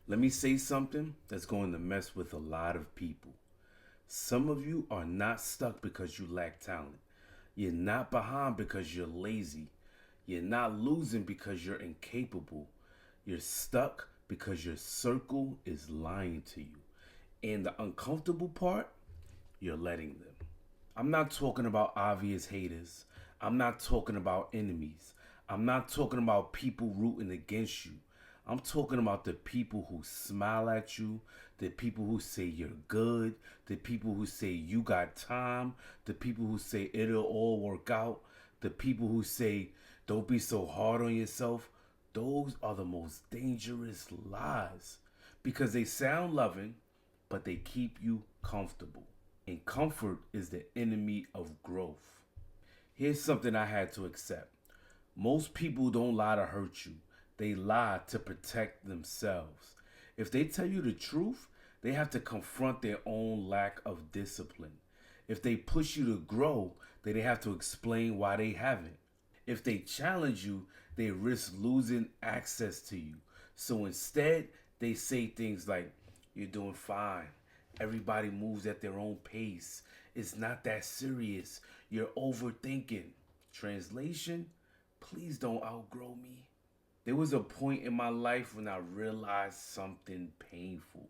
Let me say something that's going to mess with a lot of people. Some of you are not stuck because you lack talent. You're not behind because you're lazy. You're not losing because you're incapable. You're stuck because your circle is lying to you. And the uncomfortable part, you're letting them. I'm not talking about obvious haters. I'm not talking about enemies. I'm not talking about people rooting against you. I'm talking about the people who smile at you, the people who say you're good, the people who say you got time, the people who say it'll all work out, the people who say don't be so hard on yourself. Those are the most dangerous lies because they sound loving, but they keep you comfortable. And comfort is the enemy of growth. Here's something I had to accept. Most people don't lie to hurt you. They lie to protect themselves. If they tell you the truth, they have to confront their own lack of discipline. If they push you to grow, then they have to explain why they haven't. If they challenge you, they risk losing access to you. So instead, they say things like, you're doing fine. Everybody moves at their own pace. It's not that serious. You're overthinking. Translation, please don't outgrow me. There was a point in my life when I realized something painful.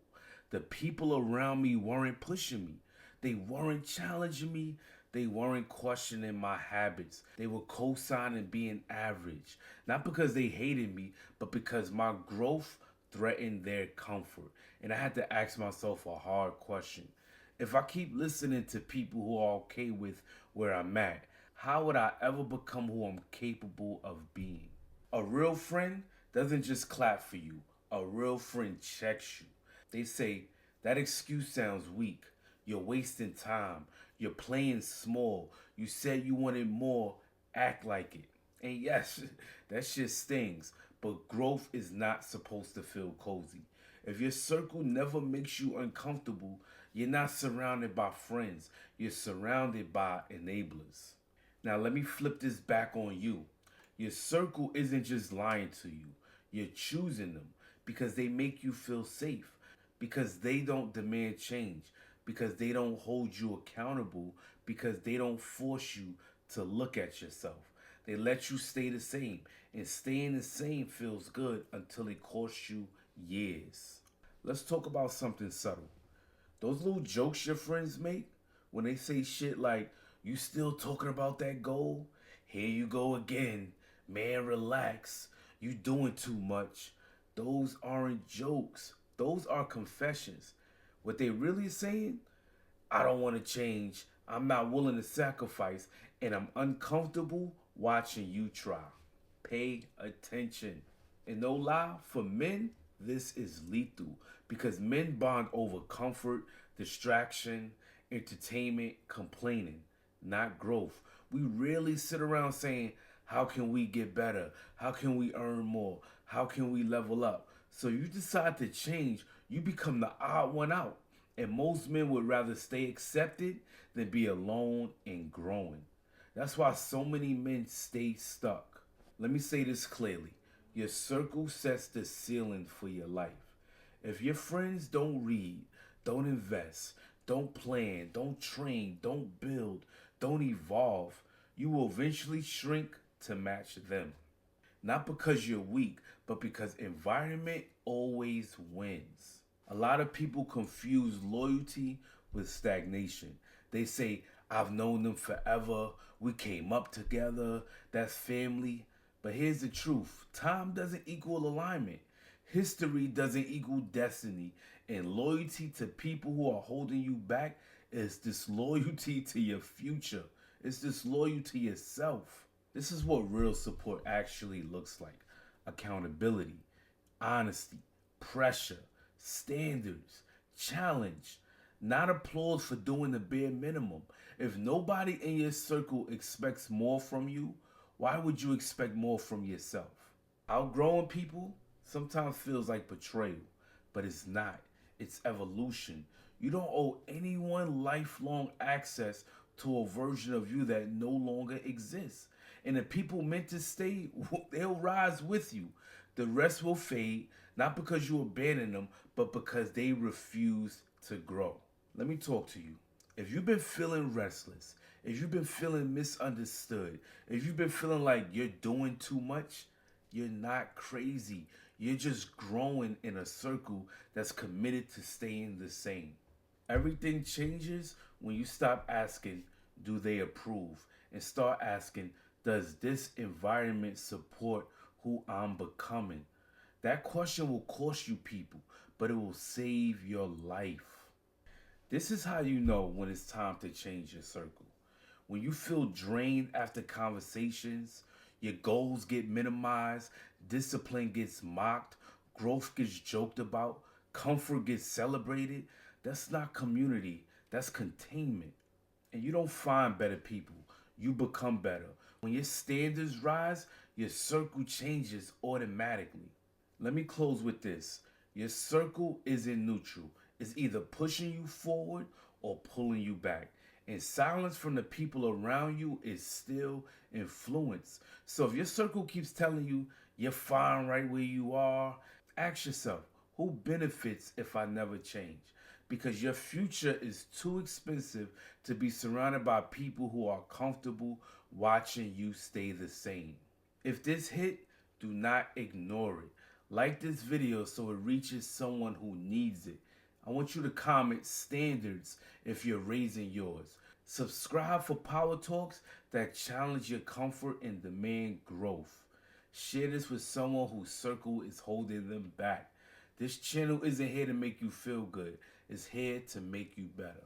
The people around me weren't pushing me. They weren't challenging me. They weren't questioning my habits. They were co-signing being average. Not because they hated me, but because my growth threatened their comfort. And I had to ask myself a hard question. If I keep listening to people who are okay with where I'm at, how would I ever become who I'm capable of being? A real friend doesn't just clap for you. A real friend checks you. They say, that excuse sounds weak. You're wasting time. You're playing small. You said you wanted more. Act like it. And yes, that shit stings. But growth is not supposed to feel cozy. If your circle never makes you uncomfortable, you're not surrounded by friends. You're surrounded by enablers. Now, let me flip this back on you. Your circle isn't just lying to you, you're choosing them because they make you feel safe, because they don't demand change, because they don't hold you accountable, because they don't force you to look at yourself. They let you stay the same, and staying the same feels good until it costs you years. Let's talk about something subtle. Those little jokes your friends make when they say shit like, you still talking about that goal? Here you go again. Man, relax. You doing too much. Those aren't jokes. Those are confessions. What they really saying, I don't want to change. I'm not willing to sacrifice. And I'm uncomfortable watching you try. Pay attention. And no lie, for men, this is lethal because men bond over comfort, distraction, entertainment, complaining, not growth. We rarely sit around saying, how can we get better? How can we earn more? How can we level up? So you decide to change, you become the odd one out. And most men would rather stay accepted than be alone and growing. That's why so many men stay stuck. Let me say this clearly. Your circle sets the ceiling for your life. If your friends don't read, don't invest, don't plan, don't train, don't build, don't evolve, you will eventually shrink to match them. Not because you're weak, but because environment always wins. A lot of people confuse loyalty with stagnation. They say, I've known them forever, we came up together, that's family. But here's the truth, time doesn't equal alignment. History doesn't equal destiny. And loyalty to people who are holding you back is disloyalty to your future. It's disloyal to yourself. This is what real support actually looks like. Accountability, honesty, pressure, standards, challenge, not applause for doing the bare minimum. If nobody in your circle expects more from you, why would you expect more from yourself? Outgrowing people sometimes feels like betrayal, but it's not. It's evolution. You don't owe anyone lifelong access to a version of you that no longer exists. And the people meant to stay, they'll rise with you. The rest will fade, Not because you abandon them, but because they refuse to grow. Let me talk to you. If you've been feeling restless, if you've been feeling misunderstood, if you've been feeling like you're doing too much, you're not crazy. You're just growing in a circle that's committed to staying the same. Everything changes when you stop asking, do they approve? And start asking, does this environment support who I'm becoming? That question will cost you people, but it will save your life. This is how you know when it's time to change your circle. When you feel drained after conversations, your goals get minimized, discipline gets mocked, growth gets joked about, comfort gets celebrated, that's not community, that's containment. And you don't find better people, you become better. When your standards rise, your circle changes automatically. Let me close with this. Your circle isn't neutral. It's either pushing you forward or pulling you back. And silence from the people around you is still influence. So if your circle keeps telling you you're fine right where you are, ask yourself, who benefits if I never change? Because your future is too expensive to be surrounded by people who are comfortable watching you stay the same. If this hit, do not ignore it. Like this video so it reaches someone who needs it. I want you to comment standards if you're raising yours. Subscribe for power talks that challenge your comfort and demand growth. Share this with someone whose circle is holding them back. This channel isn't here to make you feel good. It's here to make you better.